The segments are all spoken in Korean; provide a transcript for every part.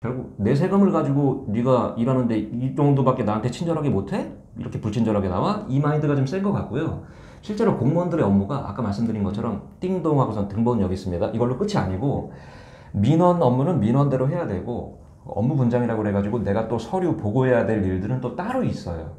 결국 내 세금을 가지고 네가 일하는데 이 정도밖에 나한테 친절하게 못해? 이렇게 불친절하게 나와? 이 마인드가 좀 센 것 같고요. 실제로 공무원들의 업무가 아까 말씀드린 것처럼 띵동하고선 등본 여기 있습니다. 이걸로 끝이 아니고 민원 업무는 민원대로 해야 되고 업무 분장이라고 그래가지고 내가 또 서류 보고해야 될 일들은 또 따로 있어요.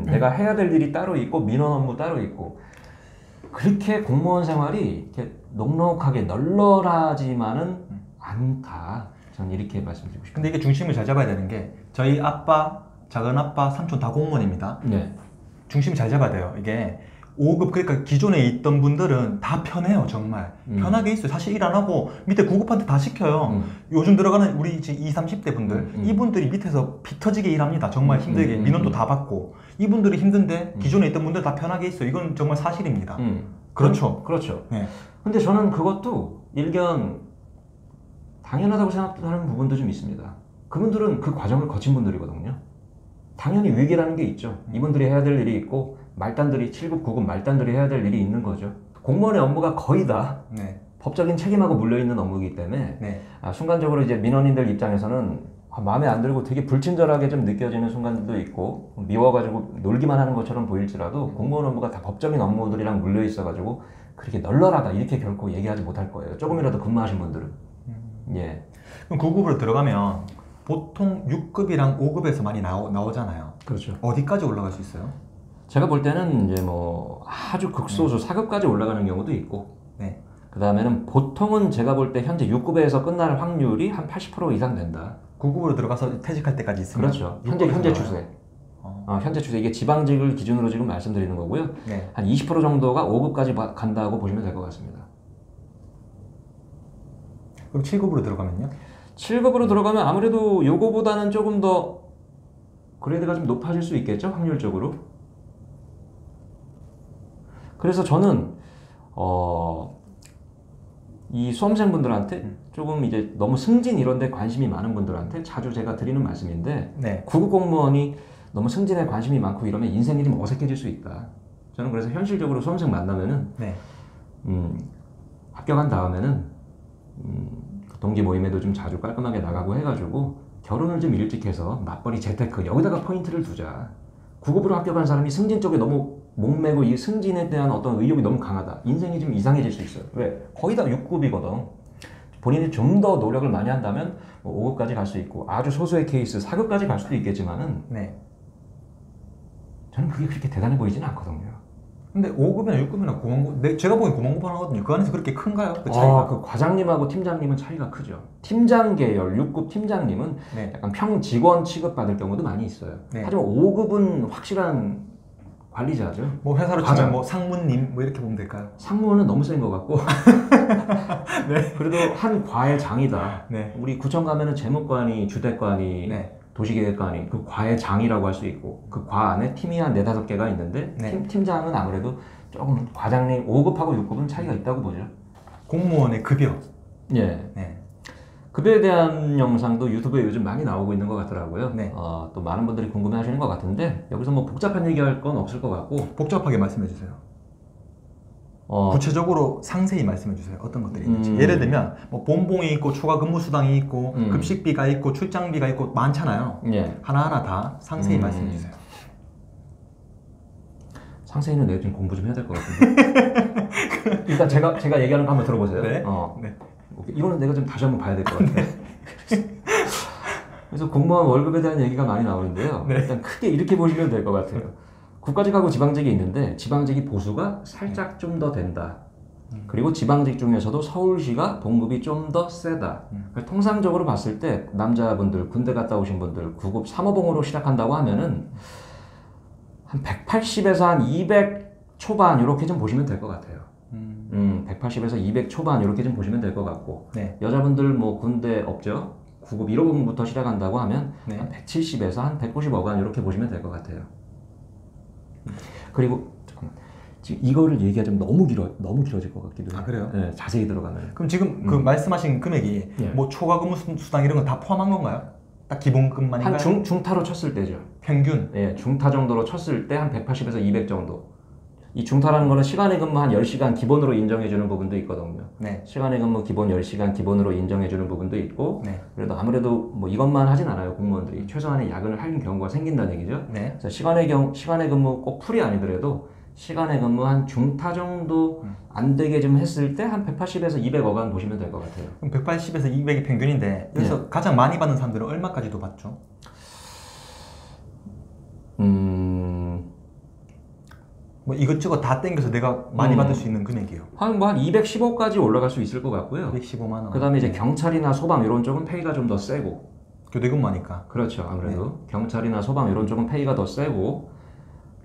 내가 해야 될 일이 따로 있고 민원 업무 따로 있고 그렇게 공무원 생활이 이렇게 넉넉하게 널널하지만은 않다. 저는 이렇게 말씀드리고 싶습니다. 근데 이게 중심을 잘 잡아야 되는 게 저희 아빠, 작은 아빠, 삼촌 다 공무원입니다. 네. 중심을 잘 잡아야 돼요. 이게 5급 그러니까 기존에 있던 분들은 다 편해요. 정말 편하게 있어요. 사실 일 안 하고 밑에 9급한테 다 시켜요. 요즘 들어가는 우리 지금 20, 30대 분들 이분들이 밑에서 피 터지게 일합니다. 정말 힘들게 민원도 다 받고 이분들이 힘든데 기존에 있던 분들 다 편하게 있어요. 이건 정말 사실입니다. 그렇죠. 그렇죠. 네. 근데 저는 그것도 일견 당연하다고 생각하는 부분도 좀 있습니다. 그분들은 그 과정을 거친 분들이거든요. 당연히 위기라는 게 있죠. 이분들이 해야 될 일이 있고 말단들이 7급, 9급 말단들이 해야 될 일이 있는 거죠. 공무원의 업무가 거의 다 네. 법적인 책임하고 물려있는 업무이기 때문에 네. 순간적으로 이제 민원인들 입장에서는 마음에 안 들고 되게 불친절하게 좀 느껴지는 순간들도 있고 미워가지고 놀기만 하는 것처럼 보일지라도 공무원 업무가 다 법적인 업무들이랑 물려있어가지고 그렇게 널널하다 이렇게 결코 얘기하지 못할 거예요. 조금이라도 근무하신 분들은. 예. 그럼 9급으로 들어가면 보통 6급이랑 5급에서 많이 나오잖아요. 그렇죠. 어디까지 올라갈 수 있어요? 제가 볼 때는 이제 뭐 아주 극소수 4급까지 올라가는 경우도 있고 네. 그 다음에는 보통은 제가 볼 때 현재 6급에서 끝날 확률이 한 80% 이상 된다. 9급으로 들어가서 퇴직할 때까지 있으면 그렇죠. 현재 추세. 현재 추세 이게 지방직을 기준으로 지금 말씀드리는 거고요. 네. 한 20% 정도가 5급까지 간다고 보시면 될 것 같습니다. 그럼 7급으로 들어가면요? 7급으로 들어가면 아무래도 요거보다는 조금 더 그레이드가 좀 높아질 수 있겠죠? 확률적으로. 그래서 저는 이 수험생분들한테 조금 이제 너무 승진 이런 데 관심이 많은 분들한테 자주 제가 드리는 말씀인데 네. 9급 공무원이 너무 승진에 관심이 많고 이러면 인생이 좀 어색해질 수 있다. 저는 그래서 현실적으로 수험생 만나면은 네. 합격한 다음에는 동기 모임에도 좀 자주 깔끔하게 나가고 해가지고 결혼을 좀 일찍 해서 맞벌이 재테크 여기다가 포인트를 두자. 9급으로 합격한 사람이 승진 쪽에 너무 목매고 이 승진에 대한 어떤 의욕이 너무 강하다. 인생이 좀 이상해질 수 있어요. 왜? 거의 다 6급이거든. 본인이 좀 더 노력을 많이 한다면 뭐 5급까지 갈 수 있고 아주 소수의 케이스 4급까지 갈 수도 있겠지만은 네. 저는 그게 그렇게 대단해 보이지는 않거든요. 근데 5급이나 6급이나 공무원, 제가 보기엔 공무원 하거든요. 그 안에서 그렇게 큰가요? 그 차이가? 그 과장님하고 팀장님은 차이가 크죠. 팀장 계열 6급 팀장님은 네. 약간 평직원 취급받을 경우도 많이 있어요. 네. 하지만 5급은 확실한 관리자죠. 뭐 회사로 과장. 치면 뭐 상무님 뭐 이렇게 보면 될까요? 상무는 너무 센 것 같고 네. 그래도 한 과의 장이다. 네. 우리 구청 가면은 재무관이, 주택관이, 네. 도시계획관이 그 과의 장이라고 할 수 있고 그 과 안에 팀이 한 4-5개가 있는데 네. 팀장은 아무래도 조금 과장님 5급하고 6급은 차이가 있다고 보죠. 공무원의 급여. 예. 네. 급여에 대한 영상도 유튜브에 요즘 많이 나오고 있는 것 같더라고요. 네. 또 많은 분들이 궁금해 하시는 것 같은데 여기서 뭐 복잡한 얘기할 건 없을 것 같고 복잡하게 말씀해 주세요. 구체적으로 상세히 말씀해 주세요. 어떤 것들이 있는지. 예를 들면 뭐 본봉이 있고 추가 근무 수당이 있고 급식비가 있고 출장비가 있고 많잖아요. 예. 하나하나 다 상세히 말씀해 주세요. 상세히는 내가 좀 공부 좀 해야 될 것 같은데 일단 제가 얘기하는 거 한번 들어보세요. 네. 네. 오케이. 이거는 내가 좀 다시 한번 봐야 될 것 같아요. 그래서 공무원 월급에 대한 얘기가 많이 나오는데요. 네. 일단 크게 이렇게 보시면 될 것 같아요. 국가직하고 지방직이 있는데 지방직이 보수가 살짝 좀 더 된다. 그리고 지방직 중에서도 서울시가 봉급이 좀 더 세다. 통상적으로 봤을 때 남자분들 군대 갔다 오신 분들 9급 사모봉으로 시작한다고 하면은 한 180에서 한 200 초반 이렇게 좀 보시면 될 것 같아요. 180에서 200 초반 이렇게 좀 보시면 될 것 같고 네. 여자분들 뭐 군대 없죠? 9급 1호봉부터 시작한다고 하면 네. 한 170에서 한 190억원 이렇게 보시면 될 것 같아요. 그리고 잠깐만. 지금 이거를 얘기하자면 너무 길어질 것 같기도 해요. 아, 그래요? 네, 자세히 들어가면. 그럼 지금 그 말씀하신 금액이 예. 뭐 초과 근무 수당 이런 거 다 포함한 건가요? 딱 기본급만인가요? 한 중타로 쳤을 때죠. 평균? 예, 중타 정도로 쳤을 때 한 180에서 200 정도. 이 중타라는 거는 시간의 근무 한 10시간 기본으로 인정해주는 부분도 있거든요. 네. 시간의 근무 기본 10시간 기본으로 인정해주는 부분도 있고, 네. 그래도 아무래도 뭐 이것만 하진 않아요. 공무원들이 최소한의 야근을 할 경우가 생긴다는 얘기죠. 네. 그래서 시간의 근무 꼭 풀이 아니더라도 시간의 근무 한 중타 정도 안 되게 좀 했을 때 한 180에서 200억안 보시면 될 것 같아요. 그럼 180에서 200이 평균인데 여기서 가장 많이 받는 사람들은 얼마까지도 받죠? 뭐 이것저것 다 땡겨서 내가 많이 받을 수 있는 금액이요. 한 215까지 올라갈 수 있을 것 같고요. 115만 원. 그 다음에 이제 경찰이나 소방 이런 쪽은 페이가 좀 더 세고. 교대근무하니까. 그렇죠. 아무래도 경찰이나 소방 이런 쪽은 페이가 더 세고,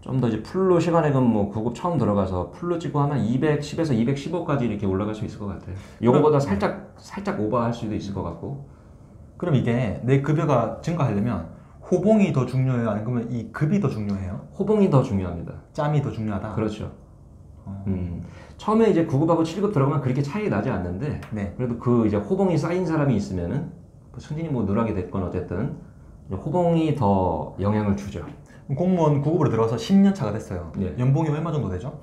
좀 더 이제 풀로 시간의 근무 구급 처음 들어가서 풀로 찍고 하면 210에서 215까지 이렇게 올라갈 수 있을 것 같아요. 요거보다 살짝 오버할 수도 있을 것 같고. 그럼 이게 내 급여가 증가하려면 호봉이 더 중요해요? 아니면 이 급이 더 중요해요? 호봉이 더 중요합니다. 짬이 더 중요하다? 그렇죠. 처음에 이제 9급하고 7급 들어가면 그렇게 차이 나지 않는데, 네. 그래도 그 이제 호봉이 쌓인 사람이 있으면은 승진이 뭐 누락이 됐건 어쨌든 호봉이 더 영향을 주죠. 공무원 9급으로 들어가서 10년 차가 됐어요. 네. 연봉이 얼마 정도 되죠?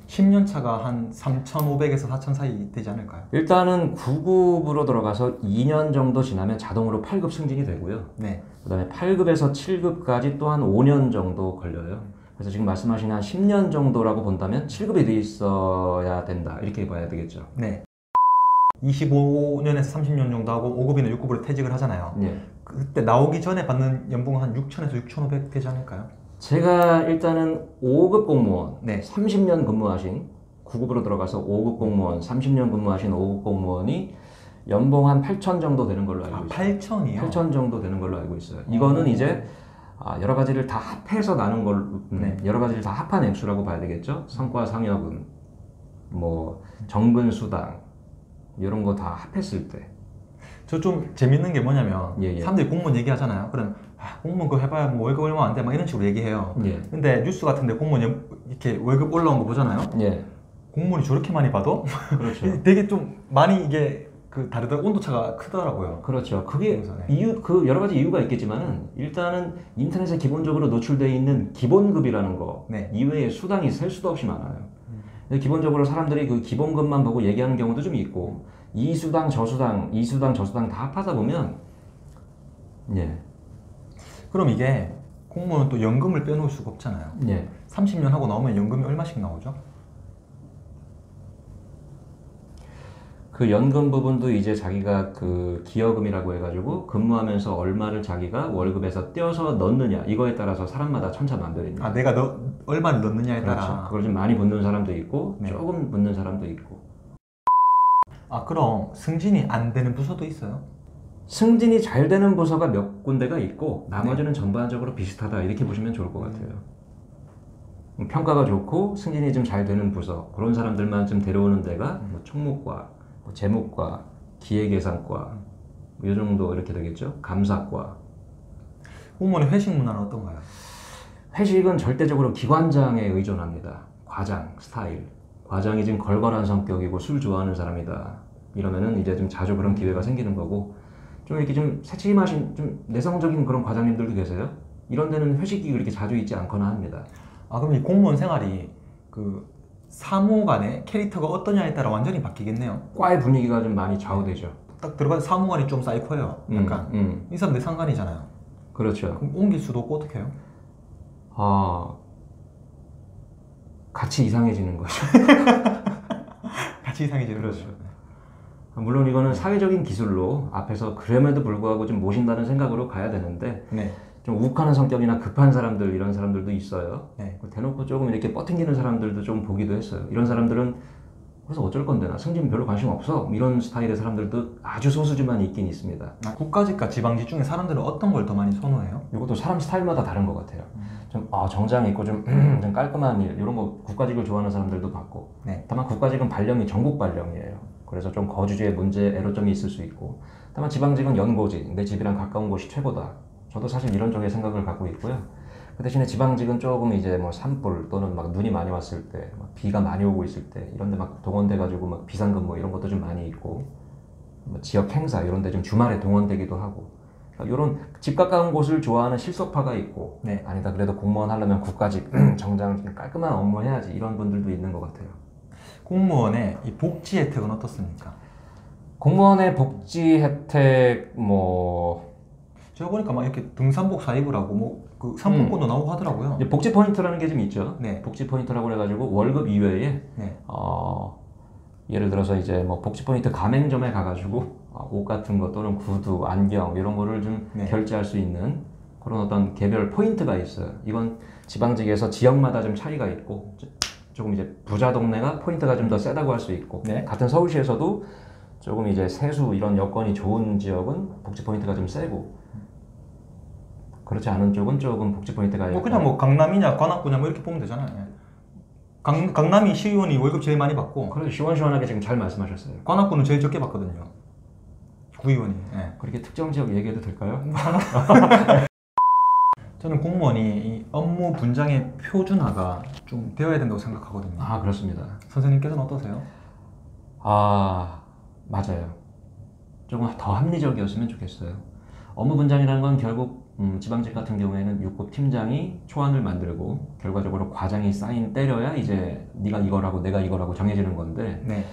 10년 차가 한 3,500에서 4,000 사이 되지 않을까요? 일단은 9급으로 들어가서 2년 정도 지나면 자동으로 8급 승진이 되고요. 네. 그 다음에 8급에서 7급까지 또 한 5년 정도 걸려요. 그래서 지금 말씀하신 한 10년 정도라고 본다면 7급이 돼 있어야 된다. 이렇게 봐야 되겠죠. 네. 25년에서 30년 정도 하고 5급이나 6급으로 퇴직을 하잖아요. 예. 그때 나오기 전에 받는 연봉은 한 6,000에서 6,500 되지 않을까요? 제가 일단은 5급 공무원, 네. 30년 근무하신 9급으로 들어가서 5급 공무원, 30년 근무하신 5급 공무원이 연봉 한 8천 정도 되는 걸로 알고 있어요. 8,000이요? 8천 정도 되는 걸로 알고 있어요. 이거는 이제 여러 가지를 다 합해서 나눈 걸, 네. 여러 가지를 다 합한 액수라고 봐야 되겠죠. 성과 상여금, 뭐 정근 수당 이런 거 다 합했을 때. 저 좀 재밌는 게 뭐냐면 예. 사람들이 공무원 얘기하잖아요. 그럼 공무원 그거 해봐야 뭐 월급 얼마 안 돼 막 이런 식으로 얘기해요. 예. 근데 뉴스 같은데 공무원 이렇게 월급 올라온 거 보잖아요. 예. 공무원이 저렇게 많이 받아? 그렇죠. 되게 좀 많이 이게 그 다르다 온도차가 크더라고요. 그렇죠. 그게 네. 그 여러 가지 이유가 있겠지만은 일단은 인터넷에 기본적으로 노출되어 있는 기본급이라는 거 네. 이외에 수당이 셀 수도 없이 많아요. 근데 기본적으로 사람들이 그 기본급만 보고 얘기하는 경우도 좀 있고 이 수당 저 수당 다 합하다 보면 예. 그럼 이게 공무원은 또 연금을 빼놓을 수가 없잖아요. 예. 30년 하고 나오면 연금이 얼마씩 나오죠? 그 연금 부분도 이제 자기가 그 기여금이라고 해가지고 근무하면서 얼마를 자기가 월급에서 떼어서 넣느냐 이거에 따라서 사람마다 천차만별입니다. 내가 얼마를 넣느냐에 그렇죠. 따라. 그걸 좀 많이 붙는 사람도 있고 네. 조금 붙는 사람도 있고. 그럼 승진이 안 되는 부서도 있어요? 승진이 잘 되는 부서가 몇 군데가 있고 나머지는 전반적으로 비슷하다 이렇게 보시면 좋을 것 같아요. 평가가 좋고 승진이 좀 잘 되는 부서 그런 사람들만 좀 데려오는 데가 뭐 총무과, 뭐 재무과, 기획예산과 이 정도 이렇게 되겠죠. 감사과. 공무원의 회식 문화는 어떤가요? 회식은 절대적으로 기관장에 의존합니다. 과장 스타일. 과장이 좀 걸걸한 성격이고 술 좋아하는 사람이다. 이러면은 이제 좀 자주 그런 기회가 생기는 거고 좀 이렇게 좀 새침하신 좀 내성적인 그런 과장님들도 계세요. 이런 데는 회식이 그렇게 자주 있지 않거나 합니다. 그럼 이 공무원 생활이 그 사무 간의 캐릭터가 어떠냐에 따라 완전히 바뀌겠네요. 과의 분위기가 좀 많이 좌우되죠. 딱 들어가서 사무관이 좀 사이코해요. 약간 이 사람 내 상관이잖아요. 그렇죠. 그럼 옮길 수도 없고 어떻게 해요? 같이 이상해지는 거죠. 같이 이상해지는 그렇죠. 거죠. 물론 이거는 사회적인 기술로 앞에서 그럼에도 불구하고 좀 모신다는 생각으로 가야 되는데 네. 좀 욱하는 성격이나 급한 사람들 이런 사람들도 있어요. 네. 대놓고 조금 이렇게 뻗팅기는 사람들도 좀 보기도 했어요. 이런 사람들은 그래서 어쩔 건데 나 승진 별로 관심 없어 이런 스타일의 사람들도 아주 소수지만 있긴 있습니다. 국가직과 지방직 중에 사람들은 어떤 걸 더 많이 선호해요? 이것도 사람 스타일마다 다른 것 같아요. 좀 정장 있고 좀 깔끔한 일 이런 거 국가직을 좋아하는 사람들도 봤고 네. 다만 국가직은 발령이 전국 발령이에요. 그래서 좀 거주지에 문제 애로점이 있을 수 있고 다만 지방직은 연고지 내 집이랑 가까운 곳이 최고다. 저도 사실 이런 쪽의 생각을 갖고 있고요. 그 대신에 지방직은 조금 이제 뭐 산불 또는 막 눈이 많이 왔을 때, 막 비가 많이 오고 있을 때 이런데 막 동원돼가지고 막 비상근무 이런 것도 좀 많이 있고 뭐 지역 행사 이런데 좀 주말에 동원되기도 하고 이런 집 가까운 곳을 좋아하는 실속파가 있고 네. 아니다 그래도 공무원 하려면 국가직 정장 좀 깔끔한 업무 해야지 이런 분들도 있는 것 같아요. 공무원의 이 복지 혜택은 어떻습니까? 공무원의 복지 혜택 뭐 제가 보니까 막 이렇게 등산복 사입을 하고 뭐 그 상품권도 나오고 하더라고요. 이제 복지 포인트라는 게 좀 있죠. 네. 복지 포인트라고 해가지고 월급 이외에 네. 예를 들어서 이제 뭐 복지 포인트 가맹점에 가가지고 옷 같은 거 또는 구두, 안경 이런 거를 좀 네. 결제할 수 있는 그런 어떤 개별 포인트가 있어요. 이건 지방직에서 지역마다 좀 차이가 있고 조금 이제 부자 동네가 포인트가 좀 더 세다고 할 수 있고 네. 같은 서울시에서도 조금 이제 세수 이런 여건이 좋은 지역은 복지 포인트가 좀 세고 그렇지 않은 쪽은 조금 복지 포인트가 뭐 그냥 뭐 강남이냐 관악구냐 뭐 이렇게 보면 되잖아요. 예. 강남이 시의원이 월급 제일 많이 받고 그래서 시원시원하게 지금 잘 말씀하셨어요. 관악구는 제일 적게 받거든요. 구의원이. 예. 그렇게 특정 지역 얘기해도 될까요? 저는 공무원이 이 업무 분장의 표준화가 좀 되어야 된다고 생각하거든요. 아 그렇습니다. 선생님께서는 어떠세요? 아 맞아요. 조금 더 합리적이었으면 좋겠어요. 업무 분장이라는 건 결국 지방직 같은 경우에는 6급 팀장이 초안을 만들고 결과적으로 과장이 사인 때려야 이제 네가 이거라고 내가 이거라고 정해지는 건데 네.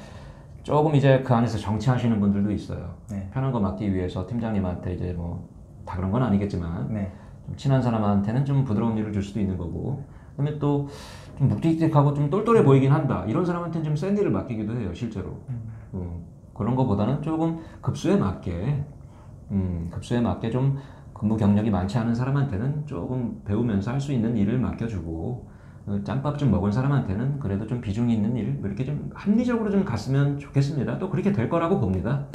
조금 이제 그 안에서 정치하시는 분들도 있어요. 네. 편한 거 맡기 위해서 팀장님한테 이제 뭐 다 그런 건 아니겠지만 네. 좀 친한 사람한테는 좀 부드러운 일을 줄 수도 있는 거고 그다음에 또 좀 묵직하고 좀 똘똘해 보이긴 한다 이런 사람한테는 좀 센 일을 맡기기도 해요 실제로. 그런 거보다는 조금 급수에 맞게 좀 근무 경력이 많지 않은 사람한테는 조금 배우면서 할 수 있는 일을 맡겨주고 짬밥 좀 먹은 사람한테는 그래도 좀 비중이 있는 일 이렇게 좀 합리적으로 좀 갔으면 좋겠습니다. 또 그렇게 될 거라고 봅니다.